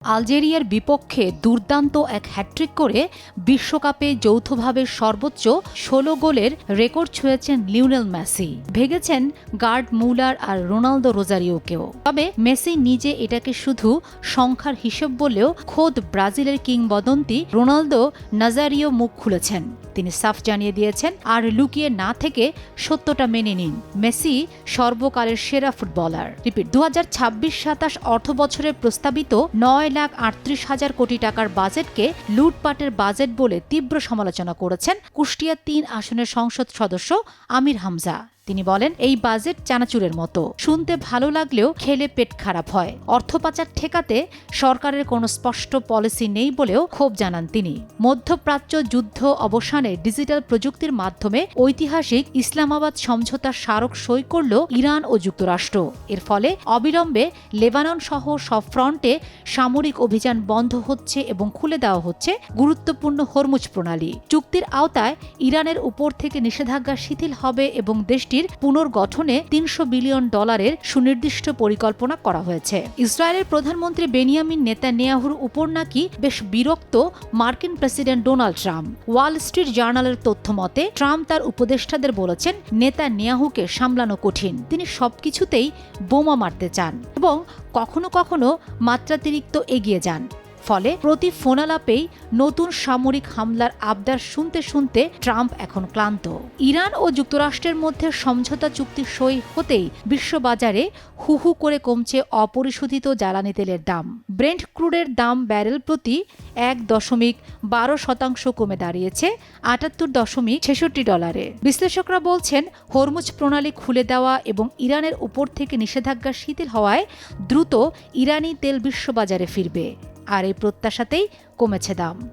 আলজেরিয়ার বিপক্ষে দুর্দান্ত এক হ্যাট্রিক করে বিশ্বকাপে যৌথভাবে সর্বোচ্চ ১৬ গোলের রেকর্ড ছুঁয়েছেন লিওনেল মেসি। ভেঙেছেন গার্ড মুলার আর রোনালদো রোজারিওকেও। তবে মেসি নিজে এটাকে শুধু সংখ্যার হিসেব বলেও খোদ ব্রাজিলের কিংবদন্তি রোনালদো নাজারিও মুখ খুলেছেন। তিনি সাফ জানিয়ে দিয়েছেন, আর লুকিয়ে না থেকে সত্যটা মেনে নিন, মেসি সর্বকালের সেরা ফুটবলার। রিপিট, ২০২৬-২৭ অর্থবছরের প্রস্তাবিত ৯,৩৮,০০০ কোটি টাকার বাজেটকে লুটপাটের বাজেট বলে তীব্র সমালোচনা করেছেন কুষ্টিয়া ৩ আসনের সংসদ সদস্য আমির হামজা। তিনি বলেন, এই বাজেট চানাচুরের মতো, শুনতে ভালো লাগলেও খেলে পেট খারাপ হয়। অর্থ পাচার ঠেকাতে সরকারের কোনো স্পষ্ট পলিসি নেই বলেও ক্ষোভ জানান তিনি। মধ্যপ্রাচ্য যুদ্ধ অবসানে ডিজিটাল প্রযুক্তির মাধ্যমে ঐতিহাসিক ইসলামাবাদ সমঝোতার স্মারক সই করল ইরান ও যুক্তরাষ্ট্র। এর ফলে অবিলম্বে লেবানন সহ সব ফ্রন্টে সামরিক অভিযান বন্ধ হচ্ছে এবং খুলে দেওয়া হচ্ছে গুরুত্বপূর্ণ হরমুজ প্রণালী। চুক্তির আওতায় ইরানের উপর থেকে নিষেধাজ্ঞা শিথিল হবে এবং দেশটি পুনর্গঠনে $৩০০ বিলিয়ন সুনির্দিষ্ট পরিকল্পনা করা হয়েছে। ইসরায়েলের প্রধানমন্ত্রী বেনিয়ামিন নেতানিয়াহুর উপর নাকি বেশ বিরক্ত মার্কিন president Donald Trump. Wall Street জার্নালের তথ্য মতে, ট্রাম্প তার উপদেষ্টাদের বলেছেন, নেতানিয়াহুকে সামলানো কঠিন। তিনি সবকিছুতেই বোমা মারতে চান এবং কখনো কখনো মাত্রাতিরিক্ত এগিয়ে যান। ফলে প্রতি ফোনালাপেই নতুন সামরিক হামলার আবদার শুনতে শুনতে ট্রাম্প এখন ক্লান্ত। ইরান ও যুক্তরাষ্ট্রের মধ্যে সমঝোতা চুক্তি সই হতেই বিশ্ববাজারে হু হু করে কমছে অপরিশোধিত জ্বালানি তেলের দাম। ব্রেন্ট ক্রুডের দাম ব্যারেল প্রতি ১.১২% কমে দাঁড়িয়েছে $৭৮.৬৬। বিশ্লেষকরা বলছেন, হরমুজ প্রণালী খুলে দেওয়া এবং ইরানের উপর থেকে নিষেধাজ্ঞা শিথিল হওয়ায় দ্রুত ইরানি তেল বিশ্ববাজারে ফিরবে। আর এই প্রত্যাশাতেই কমেছে দাম।